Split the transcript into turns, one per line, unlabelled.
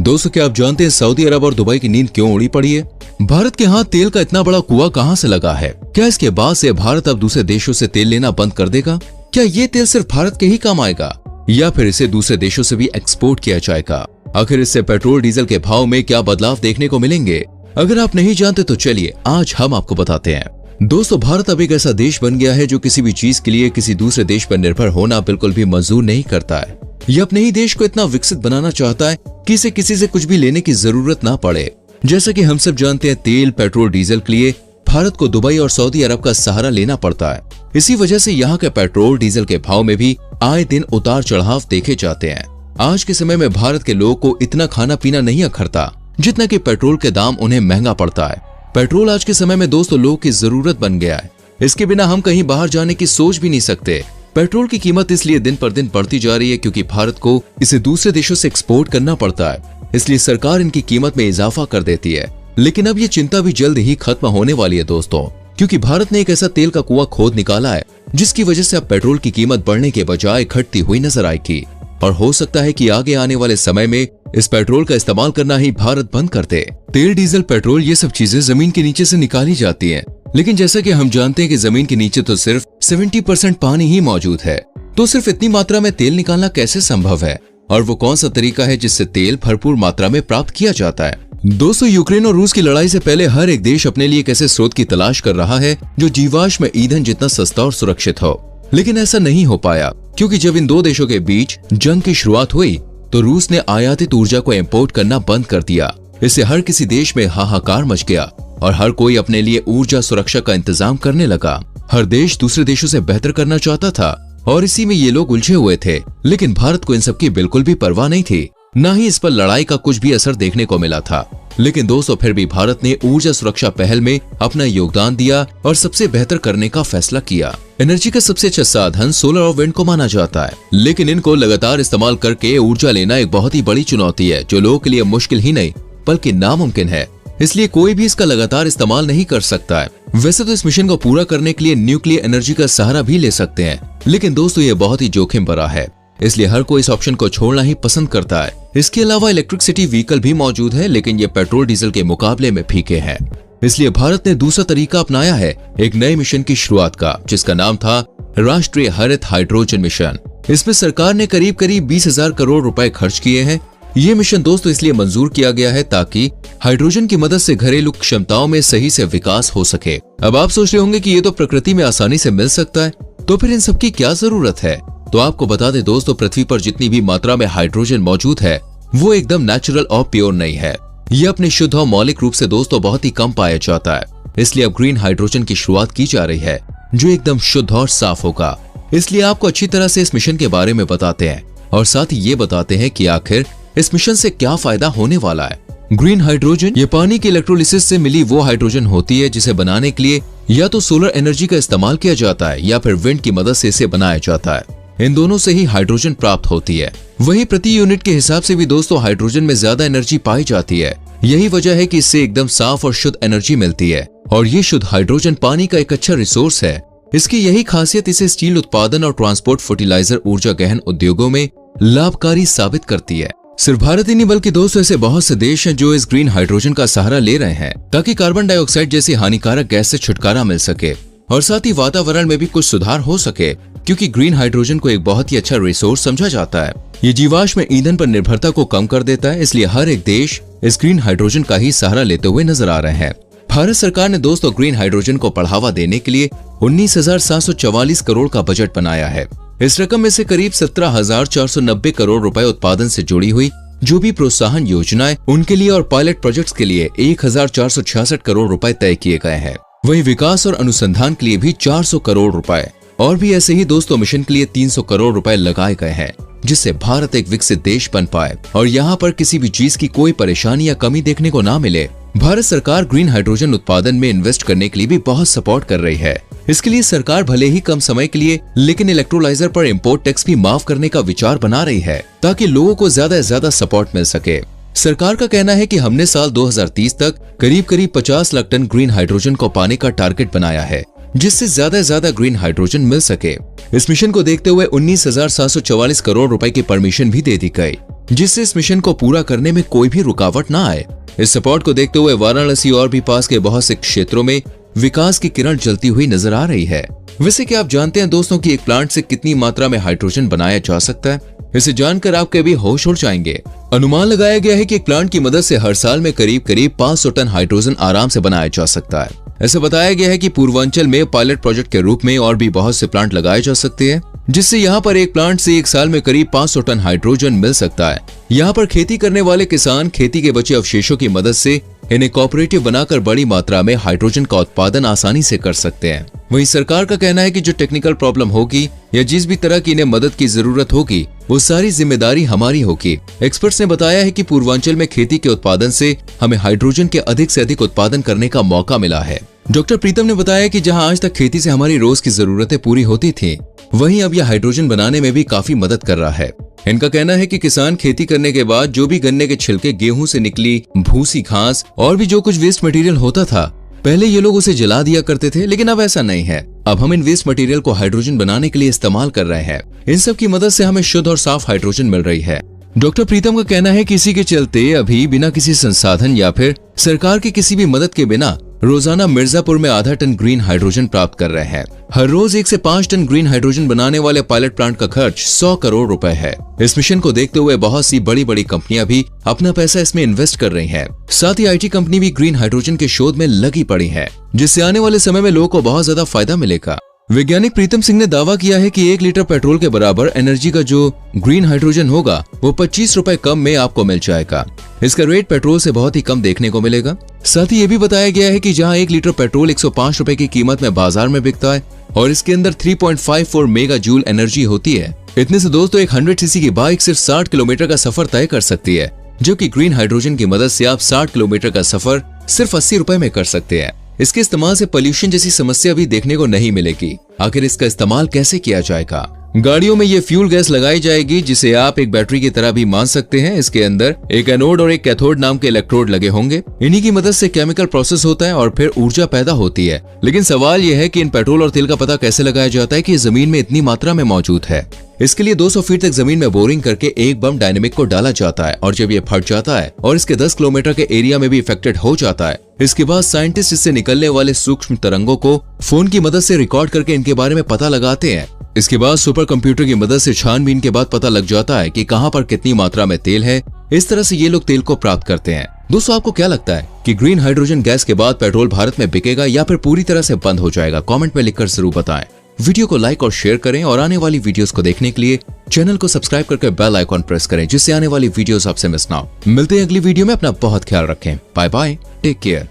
दोस्तों, क्या आप जानते हैं सऊदी अरब और दुबई की नींद क्यों उड़ी पड़ी है? भारत के हाथ तेल का इतना बड़ा कुआं कहां से लगा है? क्या इसके बाद से भारत अब दूसरे देशों से तेल लेना बंद कर देगा? क्या ये तेल सिर्फ भारत के ही काम आएगा या फिर इसे दूसरे देशों से भी एक्सपोर्ट किया जाएगा? आखिर इससे पेट्रोल डीजल के भाव में क्या बदलाव देखने को मिलेंगे? अगर आप नहीं जानते तो चलिए आज हम आपको बताते हैं। दोस्तों, भारत अब एक ऐसा देश बन गया है जो किसी भी चीज के लिए किसी दूसरे देश पर निर्भर होना बिल्कुल भी मंजूर नहीं करता है। ये अपने ही देश को इतना विकसित बनाना चाहता है कि इसे किसी से कुछ भी लेने की जरूरत ना पड़े। जैसा कि हम सब जानते हैं, तेल, पेट्रोल, डीजल के लिए भारत को दुबई और सऊदी अरब का सहारा लेना पड़ता है। इसी वजह से यहाँ के पेट्रोल डीजल के भाव में भी आए दिन उतार चढ़ाव देखे जाते हैं। आज के समय में भारत के लोगों को इतना खाना पीना नहीं अखरता जितना कि पेट्रोल के दाम उन्हें महंगा पड़ता है। पेट्रोल आज के समय में दोस्तों लोगों की जरूरत बन गया है। इसके बिना हम कहीं बाहर जाने की सोच भी नहीं सकते। पेट्रोल की कीमत इसलिए दिन पर दिन बढ़ती जा रही है क्योंकि भारत को इसे दूसरे देशों से एक्सपोर्ट करना पड़ता है, इसलिए सरकार इनकी कीमत में इजाफा कर देती है। लेकिन अब ये चिंता भी जल्द ही खत्म होने वाली है दोस्तों, क्योंकि भारत ने एक ऐसा तेल का कुआं खोद निकाला है जिसकी वजह से अब पेट्रोल की कीमत बढ़ने के बजाय घटती हुई नजर आएगी। और हो सकता है कि आगे आने वाले समय में इस पेट्रोल का इस्तेमाल करना ही भारत बंद कर दे। तेल, डीजल, पेट्रोल ये सब चीजें जमीन के नीचे से निकाली जाती हैं, लेकिन जैसा कि हम जानते हैं कि जमीन के नीचे तो सिर्फ 70% पानी ही मौजूद है, तो सिर्फ इतनी मात्रा में तेल निकालना कैसे संभव है? और वो कौन सा तरीका है जिससे तेल भरपूर मात्रा में प्राप्त किया जाता है? दोस्तों, यूक्रेन और रूस की लड़ाई से पहले हर एक देश अपने लिए एक ऐसे स्रोत की तलाश कर रहा है जो जीवाश्म ईंधन जितना सस्ता और सुरक्षित हो। लेकिन ऐसा नहीं हो पाया, क्योंकि जब इन दो देशों के बीच जंग की शुरुआत हुई तो रूस ने आयातित ऊर्जा को इंपोर्ट करना बंद कर दिया। इससे हर किसी देश में हाहाकार मच गया और हर कोई अपने लिए ऊर्जा सुरक्षा का इंतजाम करने लगा। हर देश दूसरे देशों से बेहतर करना चाहता था और इसी में ये लोग उलझे हुए थे। लेकिन भारत को इन सब की बिल्कुल भी परवाह नहीं थी, न ही इस पर लड़ाई का कुछ भी असर देखने को मिला था। लेकिन दोस्तों, फिर भी भारत ने ऊर्जा सुरक्षा पहल में अपना योगदान दिया और सबसे बेहतर करने का फैसला किया। एनर्जी का सबसे अच्छा साधन सोलर और विंड को माना जाता है, लेकिन इनको लगातार इस्तेमाल करके ऊर्जा लेना एक बहुत ही बड़ी चुनौती है जो लोगों के लिए मुश्किल ही नहीं बल्कि नामुमकिन है। इसलिए कोई भी इसका लगातार इस्तेमाल नहीं कर सकता है। वैसे तो इस मिशन को पूरा करने के लिए न्यूक्लियर एनर्जी का सहारा भी ले सकते हैं, लेकिन दोस्तों ये बहुत ही जोखिम भरा है, इसलिए हर कोई इस ऑप्शन को छोड़ना ही पसंद करता है। इसके अलावा इलेक्ट्रिसिटी व्हीकल भी मौजूद है, लेकिन ये पेट्रोल डीजल के मुकाबले में फीके हैं। इसलिए भारत ने दूसरा तरीका अपनाया है एक नए मिशन की शुरुआत का, जिसका नाम था राष्ट्रीय हरित हाइड्रोजन मिशन। इसमें सरकार ने करीब 20,000 करोड़ रुपए खर्च किए हैं। ये मिशन दोस्तों इसलिए मंजूर किया गया है ताकि हाइड्रोजन की मदद से घरेलू क्षमताओं में सही से विकास हो सके। अब आप सोच रहे होंगे कि ये तो प्रकृति में आसानी से मिल सकता है, तो फिर इन सब की क्या जरूरत है? तो आपको बता दें दोस्तों, पृथ्वी पर जितनी भी मात्रा में हाइड्रोजन मौजूद है वो एकदम नेचुरल और प्योर नहीं है। ये अपने शुद्ध और मौलिक रूप से दोस्तों बहुत ही कम पाया जाता है। इसलिए अब ग्रीन हाइड्रोजन की शुरुआत की जा रही है जो एकदम शुद्ध और साफ होगा। इसलिए आपको अच्छी तरह से इस मिशन के बारे में बताते हैं और साथ ही ये बताते हैं कि आखिर इस मिशन से क्या फायदा होने वाला है। ग्रीन हाइड्रोजन ये पानी के इलेक्ट्रोलिसिस से मिली वो हाइड्रोजन होती है जिसे बनाने के लिए या तो सोलर एनर्जी का इस्तेमाल किया जाता है या फिर विंड की मदद से इसे बनाया जाता है। इन दोनों से ही हाइड्रोजन प्राप्त होती है। वहीं प्रति यूनिट के हिसाब से भी दोस्तों हाइड्रोजन में ज्यादा एनर्जी पाई जाती है। यही वजह है कि इससे एकदम साफ और शुद्ध एनर्जी मिलती है और ये शुद्ध हाइड्रोजन पानी का एक अच्छा रिसोर्स है। इसकी यही खासियत इसे स्टील उत्पादन और ट्रांसपोर्ट, फर्टिलाइजर, ऊर्जा गहन उद्योगों में लाभकारी साबित करती है। सिर्फ भारत ही नहीं बल्कि दोस्तों ऐसे बहुत से देश हैं जो इस ग्रीन हाइड्रोजन का सहारा ले रहे हैं ताकि कार्बन डाइऑक्साइड जैसी हानिकारक गैस से छुटकारा मिल सके और साथ ही वातावरण में भी कुछ सुधार हो सके, क्योंकि ग्रीन हाइड्रोजन को एक बहुत ही अच्छा रिसोर्स समझा जाता है। ये जीवाश्म ईंधन पर निर्भरता को कम कर देता है, इसलिए हर एक देश इस ग्रीन हाइड्रोजन का ही सहारा लेते हुए नजर आ रहे हैं। भारत सरकार ने दोस्तों ग्रीन हाइड्रोजन को बढ़ावा देने के लिए 19,744 करोड़ का बजट बनाया है। इस रकम में से करीब 17,490 करोड़ रुपए उत्पादन से जुड़ी हुई जो भी प्रोत्साहन योजनाएं उनके लिए और पायलट प्रोजेक्ट्स के लिए 1,466 करोड़ रुपए तय किए गए हैं। वहीं विकास और अनुसंधान के लिए भी 400 करोड़ रुपए और भी ऐसे ही दोस्तों मिशन के लिए 300 करोड़ रुपए लगाए गए हैं, जिससे भारत एक विकसित देश बन पाए और यहाँ पर किसी भी चीज की कोई परेशानी या कमी देखने को ना मिले। भारत सरकार ग्रीन हाइड्रोजन उत्पादन में इन्वेस्ट करने के लिए भी बहुत सपोर्ट कर रही है। इसके लिए सरकार भले ही कम समय के लिए लेकिन इलेक्ट्रोलाइजर पर इंपोर्ट टैक्स भी माफ करने का विचार बना रही है ताकि लोगों को ज्यादा से ज्यादा सपोर्ट मिल सके। सरकार का कहना है कि हमने साल 2030 तक करीब 50 लाख टन ग्रीन हाइड्रोजन को पाने का टारगेट बनाया है, जिससे ज्यादा से ज्यादा ग्रीन हाइड्रोजन मिल सके। इस मिशन को देखते हुए 19,744 करोड़ रुपए की परमिशन भी दे दी गई। जिससे इस मिशन को पूरा करने में कोई भी रुकावट ना आए। इस सपोर्ट को देखते हुए वाराणसी और भी पास के बहुत से क्षेत्रों में विकास की किरण जलती हुई नजर आ रही है। वैसे क्या आप जानते हैं दोस्तों कि एक प्लांट से कितनी मात्रा में हाइड्रोजन बनाया जा सकता है? इसे जानकर आपके भी होश उड़ जाएंगे। अनुमान लगाया गया है कि एक प्लांट की मदद से हर साल में करीब 500 टन हाइड्रोजन आराम से बनाया जा सकता है। ऐसा बताया गया है कि पूर्वांचल में पायलट प्रोजेक्ट के रूप में और भी बहुत से प्लांट लगाए जा सकते हैं, जिससे यहाँ पर एक प्लांट से एक साल में करीब 500 टन हाइड्रोजन मिल सकता है। यहाँ पर खेती करने वाले किसान खेती के बचे अवशेषों की मदद से इन्हें कोऑपरेटिव बनाकर बड़ी मात्रा में हाइड्रोजन का उत्पादन आसानी से कर सकते हैं। वहीं सरकार का कहना है कि जो टेक्निकल प्रॉब्लम होगी या जिस भी तरह की इन्हें मदद की जरूरत होगी वो सारी जिम्मेदारी हमारी होगी। एक्सपर्ट्स ने बताया है कि पूर्वांचल में खेती के उत्पादन से हमें हाइड्रोजन के अधिक से अधिक उत्पादन करने का मौका मिला है। डॉक्टर प्रीतम ने बताया कि जहां आज तक खेती से हमारी रोज की जरूरतें पूरी होती थी, वहीं अब यह हाइड्रोजन बनाने में भी काफी मदद कर रहा है। इनका कहना है कि किसान खेती करने के बाद जो भी गन्ने के छिलके, गेहूं से निकली भूसी घास और भी जो कुछ वेस्ट मटेरियल होता था, पहले ये लोग उसे जला दिया करते थे, लेकिन अब ऐसा नहीं है। अब हम इन वेस्ट मटेरियल को हाइड्रोजन बनाने के लिए इस्तेमाल कर रहे हैं। इन सब की मदद से हमें शुद्ध और साफ हाइड्रोजन मिल रही है। डॉक्टर प्रीतम का कहना है कि इसी के चलते अभी बिना किसी संसाधन या फिर सरकार की किसी भी मदद के बिना रोजाना मिर्जापुर में आधा टन ग्रीन हाइड्रोजन प्राप्त कर रहे हैं। हर रोज 1 से 5 टन ग्रीन हाइड्रोजन बनाने वाले पायलट प्लांट का खर्च 100 करोड़ रुपए है। इस मिशन को देखते हुए बहुत सी बड़ी बड़ी कंपनियां भी अपना पैसा इसमें इन्वेस्ट कर रही हैं। साथ ही IT कंपनी भी ग्रीन हाइड्रोजन के शोध में लगी पड़ी है, जिससे आने वाले समय में लोगों को बहुत ज्यादा फायदा मिलेगा। वैज्ञानिक प्रीतम सिंह ने दावा किया है कि 1 लीटर पेट्रोल के बराबर एनर्जी का जो ग्रीन हाइड्रोजन होगा वो 25 रुपए कम में आपको मिल जाएगा। इसका रेट पेट्रोल से बहुत ही कम देखने को मिलेगा। साथ ही ये भी बताया गया है कि जहां 1 लीटर पेट्रोल 105 रुपए की कीमत में बाजार में बिकता है और इसके अंदर 3.54 मेगा जूल एनर्जी होती है, इतने से दोस्तों एक 100 सीसी की बाइक सिर्फ 60 किलोमीटर का सफर तय कर सकती है, जबकि ग्रीन हाइड्रोजन की मदद से आप 60 किलोमीटर का सफर सिर्फ 80 रुपए में कर सकते हैं। इसके इस्तेमाल से पोल्यूशन जैसी समस्या भी देखने को नहीं मिलेगी। आखिर इसका इस्तेमाल कैसे किया जाएगा? गाड़ियों में ये फ्यूल गैस लगाई जाएगी, जिसे आप एक बैटरी की तरह भी मान सकते हैं। इसके अंदर एक एनोड और एक कैथोड नाम के इलेक्ट्रोड लगे होंगे। इन्हीं की मदद से केमिकल प्रोसेस होता है और फिर ऊर्जा पैदा होती है। लेकिन सवाल यह है कि इन पेट्रोल और तेल का पता कैसे लगाया जाता है कि ये जमीन में इतनी मात्रा में मौजूद है। इसके लिए 200 फीट तक जमीन में बोरिंग करके एक बम डायनेमिक को डाला जाता है और जब ये फट जाता है और इसके 10 किलोमीटर के एरिया में भी इफेक्टेड हो जाता है, इसके बाद साइंटिस्ट इससे निकलने वाले सूक्ष्म तरंगों को फोन की मदद से रिकॉर्ड करके इनके बारे में पता लगाते हैं। इसके बाद सुपर कंप्यूटर की मदद से छानबीन के बाद पता लग जाता है कि कहां पर कितनी मात्रा में तेल है। इस तरह से ये लोग तेल को प्राप्त करते हैं। दोस्तों, आपको क्या लगता है कि ग्रीन हाइड्रोजन गैस के बाद पेट्रोल भारत में बिकेगा या फिर पूरी तरह से बंद हो जाएगा? कमेंट में लिखकर जरूर बताएं। वीडियो को लाइक और शेयर करें और आने वाली वीडियोस को देखने के लिए चैनल को सब्सक्राइब करके बेल आइकॉन प्रेस करें, जिससे आने वाली वीडियोस आपसे मिस ना हो। मिलते हैं अगली वीडियो में। अपना बहुत ख्याल रखें। Bye bye, take care.